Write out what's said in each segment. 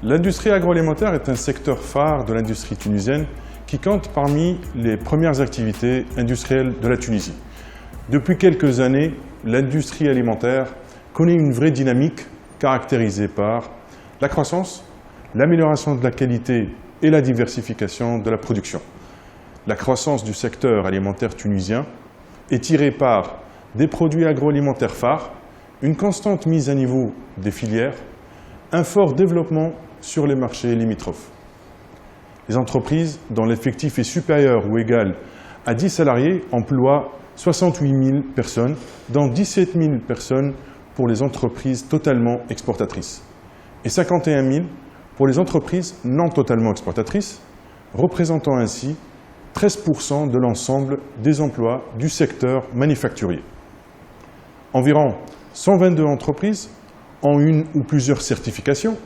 L'industrie agroalimentaire est un secteur phare de l'industrie tunisienne qui compte parmi les premières activités industrielles de la Tunisie. Depuis quelques années, l'industrie alimentaire connaît une vraie dynamique caractérisée par la croissance, l'amélioration de la qualité et la diversification de la production. La croissance du secteur alimentaire tunisien est tirée par des produits agroalimentaires phares, une constante mise à niveau des filières, un fort développement sur les marchés limitrophes. Les entreprises dont l'effectif est supérieur ou égal à 10 salariés emploient 68 000 personnes, dont 17 000 personnes pour les entreprises totalement exportatrices et 51 000 pour les entreprises non totalement exportatrices, représentant ainsi 13% de l'ensemble des emplois du secteur manufacturier. Environ 122 entreprises ont une ou plusieurs certifications,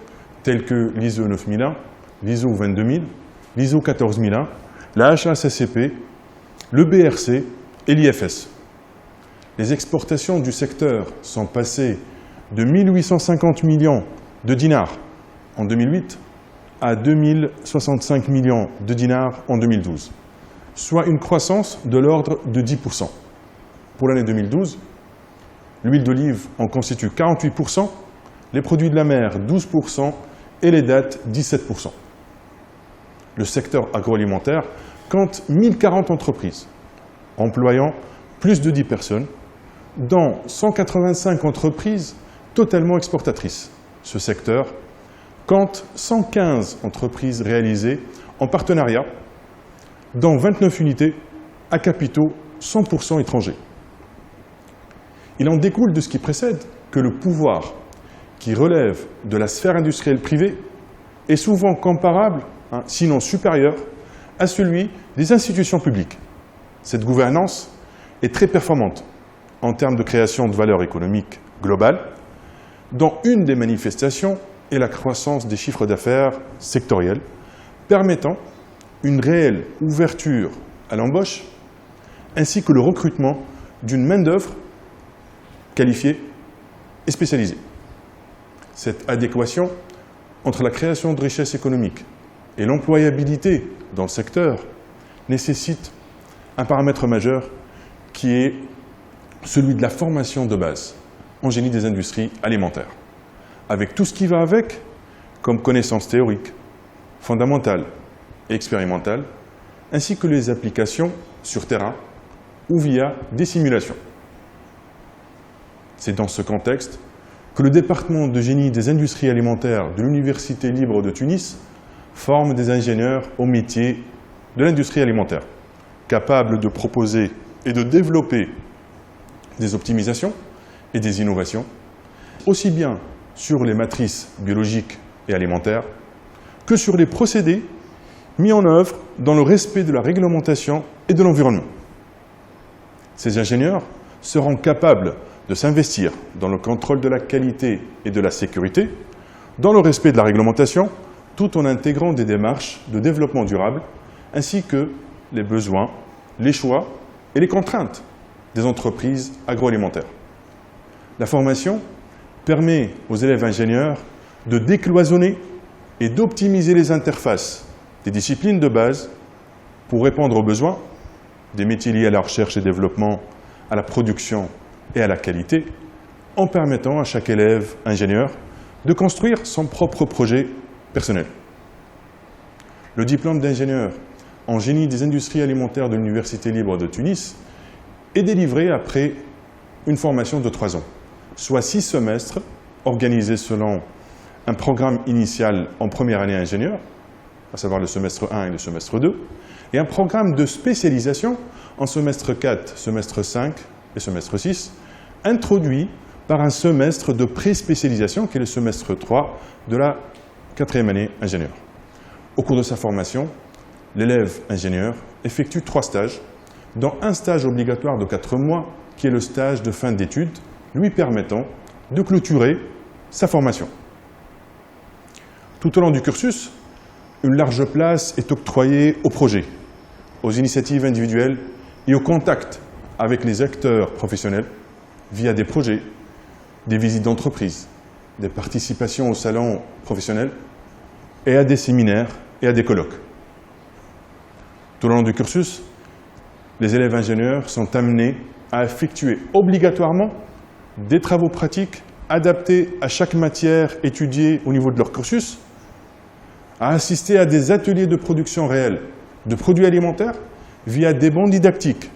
telles que l'ISO 9001, l'ISO 22000, l'ISO 14001, la HACCP, le BRC et l'IFS. Les exportations du secteur sont passées de 1 850 millions de dinars en 2008 à 2 065 millions de dinars en 2012, soit une croissance de l'ordre de 10%. Pour l'année 2012, l'huile d'olive en constitue 48%, les produits de la mer 12% et les dattes 17%. Le secteur agroalimentaire compte 1040 entreprises, employant plus de 10 personnes, dont 185 entreprises totalement exportatrices. Ce secteur compte 115 entreprises réalisées en partenariat, dont 29 unités à capitaux 100% étrangers. Il en découle de ce qui précède que le pouvoir qui relève de la sphère industrielle privée est souvent comparable, sinon supérieur, à celui des institutions publiques. Cette gouvernance est très performante en termes de création de valeur économique globale, dont une des manifestations est la croissance des chiffres d'affaires sectoriels, permettant une réelle ouverture à l'embauche, ainsi que le recrutement d'une main-d'œuvre qualifiée et spécialisée. Cette adéquation entre la création de richesses économiques et l'employabilité dans le secteur nécessite un paramètre majeur qui est celui de la formation de base en génie des industries alimentaires, avec tout ce qui va avec, comme connaissances théoriques, fondamentales et expérimentales, ainsi que les applications sur terrain ou via des simulations. C'est dans ce contexte que le département de génie des industries alimentaires de l'Université libre de Tunis forme des ingénieurs au métier de l'industrie alimentaire, capables de proposer et de développer des optimisations et des innovations, aussi bien sur les matrices biologiques et alimentaires que sur les procédés mis en œuvre dans le respect de la réglementation et de l'environnement. Ces ingénieurs seront capables de s'investir dans le contrôle de la qualité et de la sécurité, dans le respect de la réglementation, tout en intégrant des démarches de développement durable, ainsi que les besoins, les choix et les contraintes des entreprises agroalimentaires. La formation permet aux élèves ingénieurs de décloisonner et d'optimiser les interfaces des disciplines de base pour répondre aux besoins des métiers liés à la recherche et développement, à la production et à la qualité, en permettant à chaque élève ingénieur de construire son propre projet personnel. Le diplôme d'ingénieur en génie des industries alimentaires de l'Université libre de Tunis est délivré après une formation de 3 ans, soit 6 semestres organisés selon un programme initial en première année ingénieur, à savoir le semestre 1 et le semestre 2, et un programme de spécialisation en semestre 4, semestre 5 et semestre 6, introduit par un semestre de pré-spécialisation qui est le semestre 3 de la 4e année ingénieur. Au cours de sa formation, l'élève ingénieur effectue 3 stages, dont un stage obligatoire de 4 mois qui est le stage de fin d'études, lui permettant de clôturer sa formation. Tout au long du cursus, une large place est octroyée aux projets, aux initiatives individuelles et au contact avec les acteurs professionnels via des projets, des visites d'entreprise, des participations au salon professionnel et à des séminaires et à des colloques. Tout au long du cursus, les élèves ingénieurs sont amenés à effectuer obligatoirement des travaux pratiques adaptés à chaque matière étudiée au niveau de leur cursus, à assister à des ateliers de production réelle de produits alimentaires via des bancs didactiques,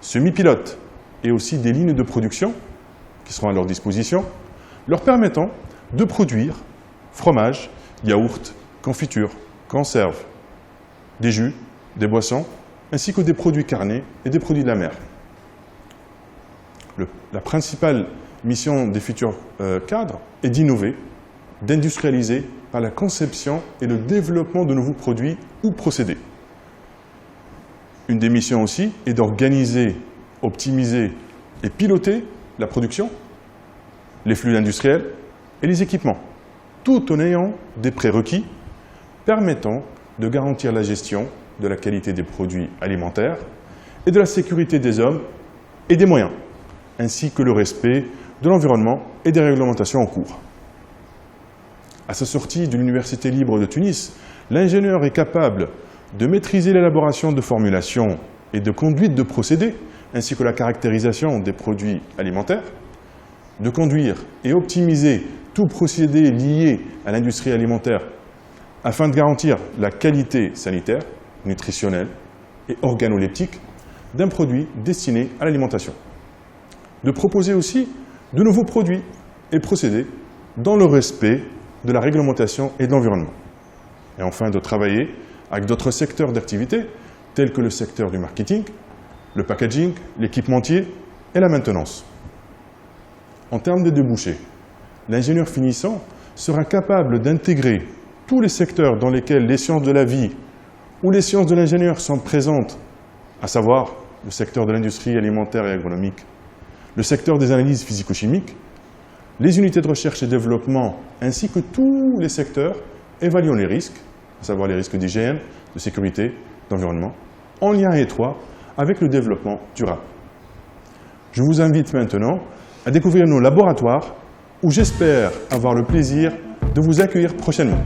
semi-pilotes et aussi des lignes de production qui seront à leur disposition, leur permettant de produire fromage, yaourt, confiture, conserve, des jus, des boissons, ainsi que des produits carnés et des produits de la mer. La principale mission des futurs cadres est d'innover, d'industrialiser par la conception et le développement de nouveaux produits ou procédés. Une des missions aussi est d'organiser, optimiser et piloter la production, les flux industriels et les équipements, tout en ayant des prérequis permettant de garantir la gestion de la qualité des produits alimentaires et de la sécurité des hommes et des moyens, ainsi que le respect de l'environnement et des réglementations en cours. À sa sortie de l'Université libre de Tunis, l'ingénieur est capable de maîtriser l'élaboration de formulations et de conduite de procédés, ainsi que la caractérisation des produits alimentaires, de conduire et optimiser tout procédé lié à l'industrie alimentaire afin de garantir la qualité sanitaire, nutritionnelle et organoleptique d'un produit destiné à l'alimentation. De proposer aussi de nouveaux produits et procédés dans le respect de la réglementation et de l'environnement. Et enfin, de travailler avec d'autres secteurs d'activité, tels que le secteur du marketing, le packaging, l'équipementier et la maintenance. En termes de débouchés, l'ingénieur finissant sera capable d'intégrer tous les secteurs dans lesquels les sciences de la vie ou les sciences de l'ingénieur sont présentes, à savoir le secteur de l'industrie alimentaire et agronomique, le secteur des analyses physico-chimiques, les unités de recherche et développement, ainsi que tous les secteurs évaluant les risques, à savoir les risques d'hygiène, de sécurité, d'environnement, en lien étroit avec le développement durable. Je vous invite maintenant à découvrir nos laboratoires où j'espère avoir le plaisir de vous accueillir prochainement.